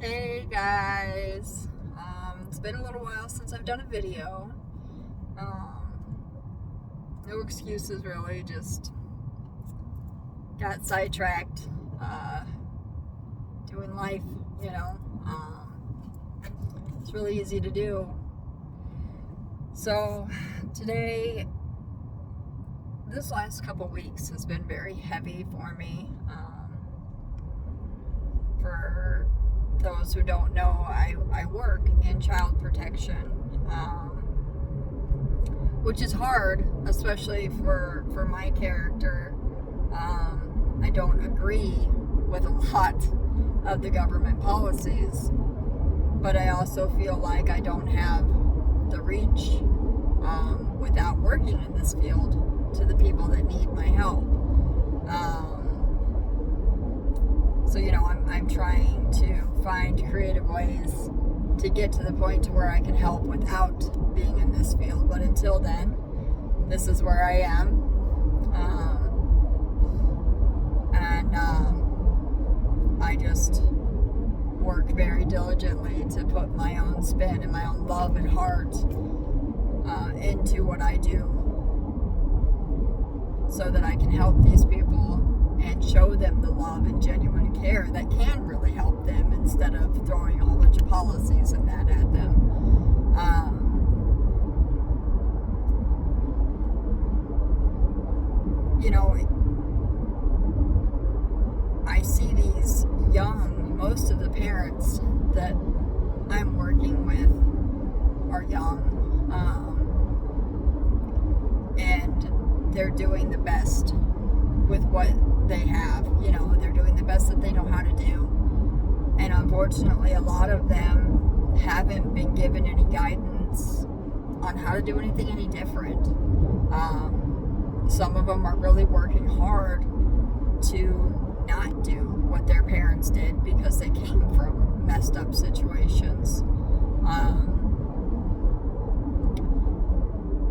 Hey guys, it's been a little while since I've done a video. No excuses really, just got sidetracked, doing life, you know. It's really easy to do. So today, this last couple weeks has been very heavy for me. For those who don't know, I work in child protection, which is hard, especially for my character. I don't agree with a lot of the government policies, but I also feel like I don't have the reach without working in this field to the people that need my help. So, I'm trying to find creative ways to get to the point to where I can help without being in this field. But until then, this is where I am. I just work very diligently to put my own spin and my own love and heart into what I do so that I can help these people and show them the love and genuine care that can really help them instead of throwing a whole bunch of policies and that at them. I see these most of the parents that I'm working with are young, and they're doing the best with what they have. They're doing the best that they know how to do, and unfortunately a lot of them haven't been given any guidance on how to do anything any different. Some of them are really working hard to not do what their parents did because they came from messed up situations,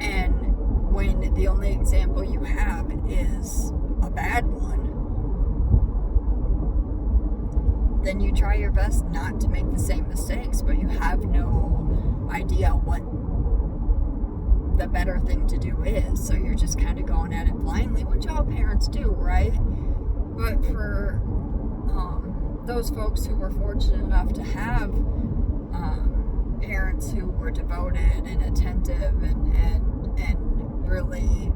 and when the only example you have is a bad one, then you try your best not to make the same mistakes, but you have no idea what the better thing to do is, so you're just kind of going at it blindly, which all parents do, right? But for those folks who were fortunate enough to have parents who were devoted and attentive and really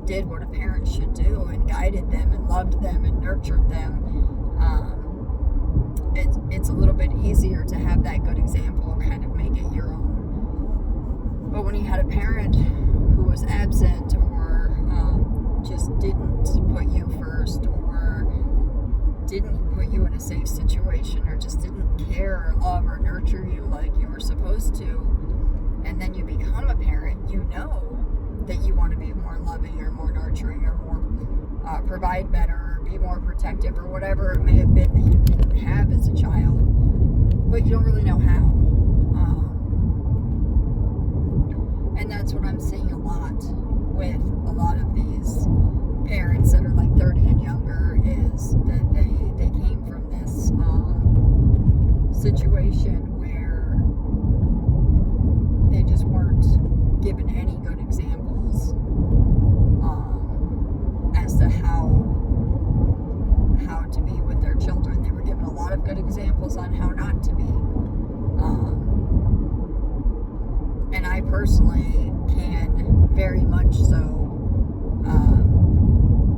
did what a parent should do and guided them and loved them and nurtured them, it's a little bit easier to have that good example and kind of make it your own. But when you had a parent who was absent or just didn't put you first, or didn't put you in a safe situation, or just didn't care or love or nurture you like you were supposed to, and then you become a parent, that you want to be more loving or more nurturing or more provide better or be more protective or whatever it may have been that you didn't have as a child, but you don't really know how. And that's what I'm seeing a lot with a lot of these parents that are like 30 and younger, is that they came from this situation where they just weren't given any good examples as to how to be with their children. They were given a lot of good examples on how not to be. And I personally can very much so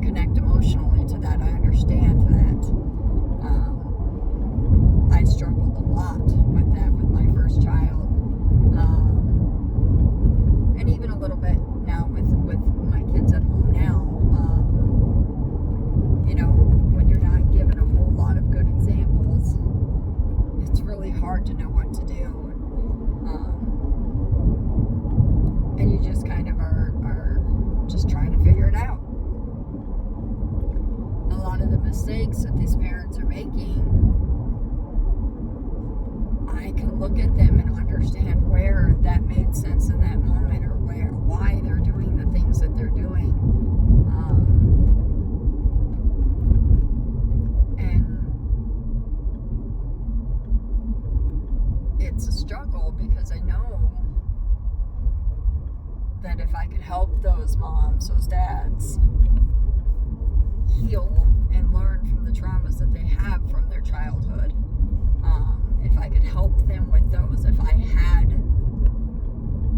connect emotionally to that. I understand that. I struggled a lot with that with my first child. And even a little bit now with my kids at home now. When you're not given a whole lot of good examples, it's really hard to know what to do. And you just kind of are just trying to figure it out. A lot of the mistakes that these parents are making, I can look at them and understand where that made sense in that moment, or why they're doing the things that they're doing. And it's a struggle because I know that if I could help those moms, those dads heal and learn from the traumas that they have from their childhood, if I could help them with those, if I had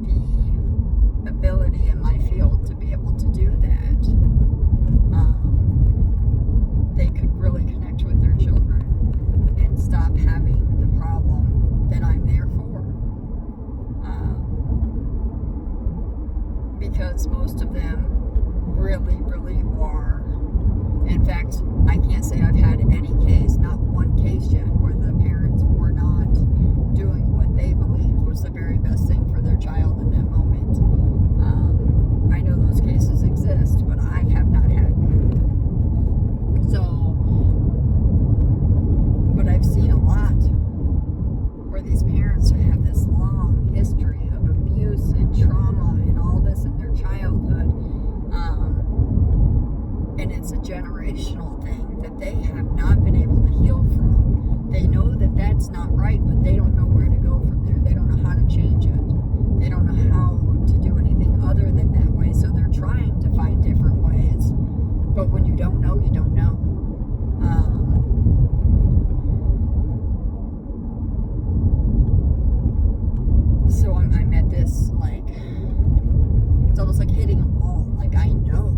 the ability in my field to be able to do that, they could really connect with their children and stop having the problem that I'm there for. Because most of them really, really are. In fact, I can't say I've had any case, not one case yet, where the parents were not doing what they believed was the very best thing for their child in that moment. I know those cases exist, but I have not had one. But I've seen a lot where these parents have this long history of abuse and trauma and all this in their childhood. And it's a generational thing that they have not been able to heal from. They know that that's not right, but they don't know where to go from there. They don't know how to change it. They don't know how to do anything other than that way, so they're trying to find different ways. But when you don't know, you don't know. So I'm at this, like, it's almost like hitting a wall. Like, I know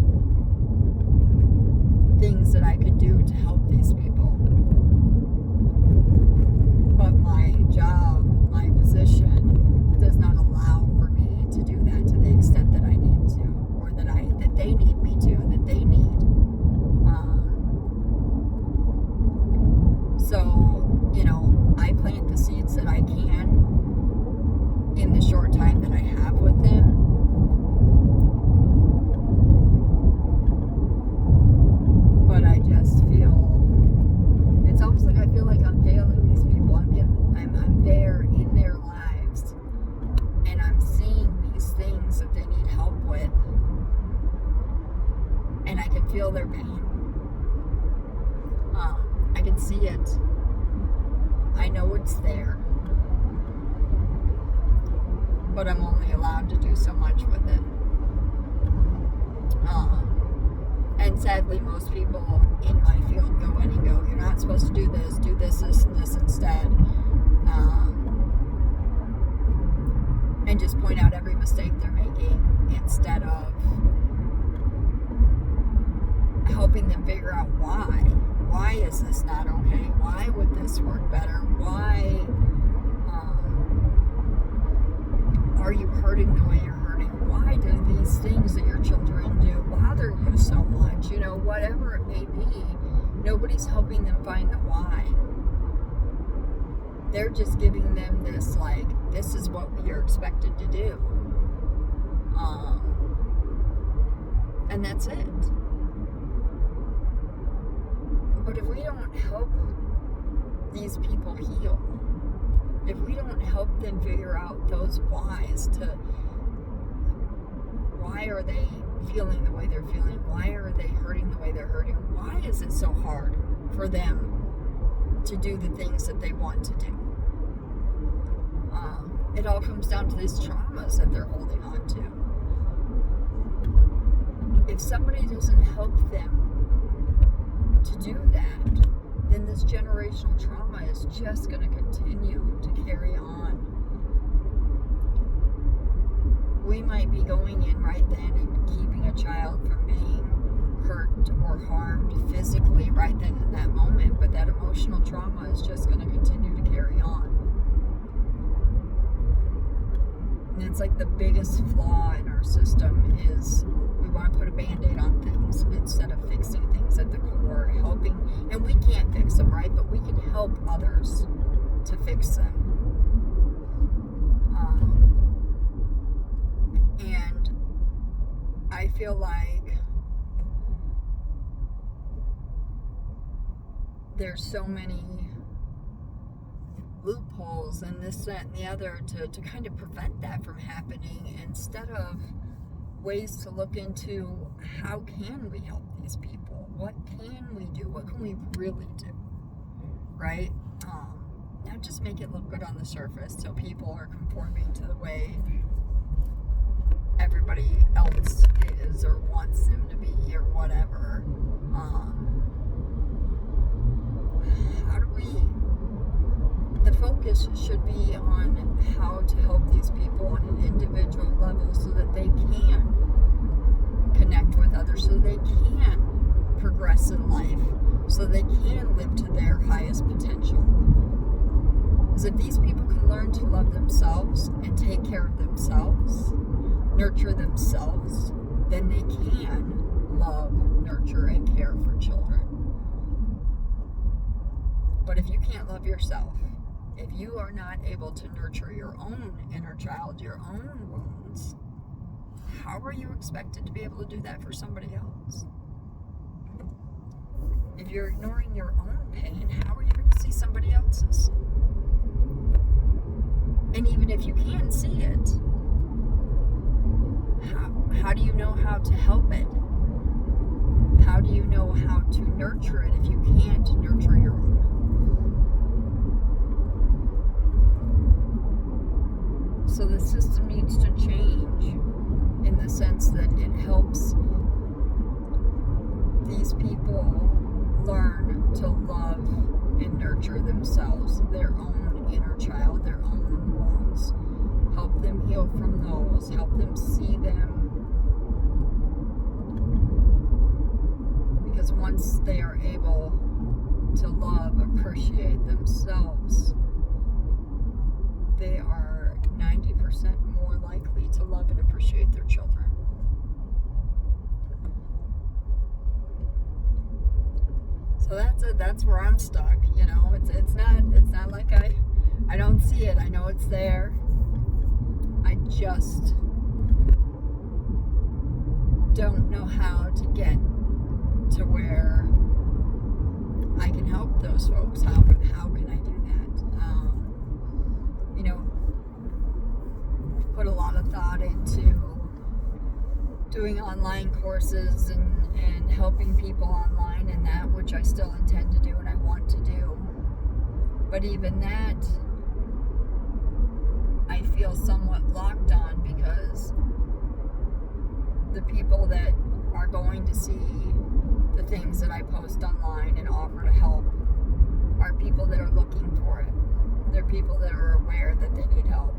things that I could do to help these people. But my job, my position, does not allow for me to do that to the extent that I need to, or that they need me to, that they need. So, I plant the seeds that I can in the short time that I have with them. But I just feel, it's almost like I feel like I'm failing these people. I'm there in their lives, and I'm seeing these things that they need help with, and I can feel their pain. I can see it. I know it's there, but I'm only allowed to do so much with it. And sadly, most people in my field go in and go, you're not supposed to do this, this, and this instead. And just point out every mistake they're making instead of helping them figure out why. Why is this not okay? Why would this work better? Why are you hurting the way you're hurting? Why do these things that your children do bother you so much? Whatever it may be, nobody's helping them find the why. They're just giving them this, like, this is what we are expected to do. And that's it. But if we don't help these people heal, if we don't help them figure out those whys to why are they feeling the way they're feeling, why are they hurting the way they're hurting, why is it so hard for them to do the things that they want to do? It all comes down to these traumas that they're holding on to. If somebody doesn't help them to do that, then this generational trauma is just going to continue to carry on. We might be going in right then and keeping a child from being hurt or harmed physically right then in that moment, but that emotional trauma is just going to continue to carry on. And it's like the biggest flaw in our system is we want to put a Band-Aid on things instead of fixing things at the core, helping, and we can't fix them, right? But we can help others to fix them. And I feel like there's so many loopholes and this, that, and the other to kind of prevent that from happening, instead of ways to look into how can we help these people? What can we do? What can we really do? Right? not just make it look good on the surface so people are conforming to the way everybody else is or wants them to be or whatever. The focus should be on how to help these people on an individual level so that they can connect with others, so they can progress in life, so they can live to their highest potential. Because if these people can learn to love themselves and take care of themselves, nurture themselves, then they can love, nurture, and care for children. But if you can't love yourself, if you are not able to nurture your own inner child, your own wounds, how are you expected to be able to do that for somebody else? If you're ignoring your own pain, how are you going to see somebody else's? And even if you can see it, how do you know how to help it? How do you know how to nurture it if you can't nurture your own? So the system needs to change in the sense that it helps these people learn to love and nurture themselves, their own inner child, their own wounds. Help them heal from those. Help them see them. Because once they are able to love, appreciate themselves, they are 90% more likely to love and appreciate their children. So that's where I'm stuck. You know, it's not like I don't see it. I know it's there. I just don't know how to get to where I can help those folks. How can I do that? Put a lot of thought into doing online courses and helping people online and that, which I still intend to do and I want to do. But even that, I feel somewhat locked on because the people that are going to see the things that I post online and offer to help are people that are looking for it. They're people that are aware that they need help.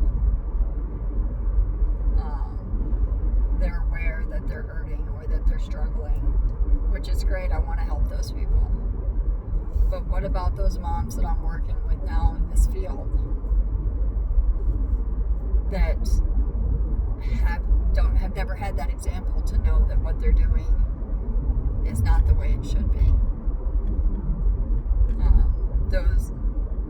They're aware that they're hurting or that they're struggling, which is great. I want to help those people. But what about those moms that I'm working with now in this field that have never had that example to know that what they're doing is not the way it should be?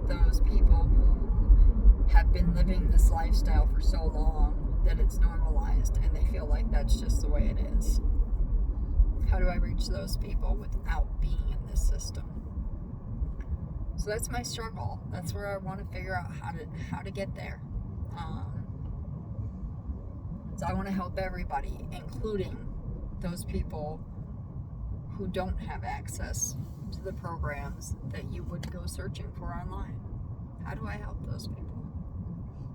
Those people who have been living this lifestyle for so long that it's normalized and they feel like that's just the way it is. How do I reach those people without being in this system? So that's my struggle. That's where I want to figure out how to get there. So I want to help everybody, including those people who don't have access to the programs that you would go searching for online. How do I help those people?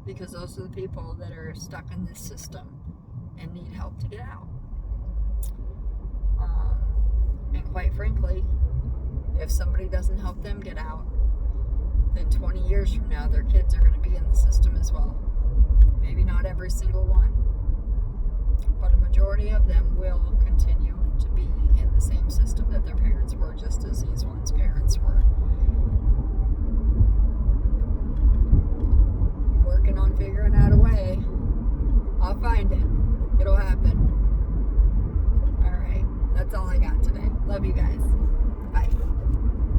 Because those are the people that are stuck in this system and need help to get out. And quite frankly, if somebody doesn't help them get out, then 20 years from now, their kids are going to be in the system as well. Maybe not every single one, but a majority of them will continue to be in the same system that their parents were, just as these ones' parents were. Working on figuring out a way. I'll find it. It'll happen. All right. That's all I got today. Love you guys. Bye.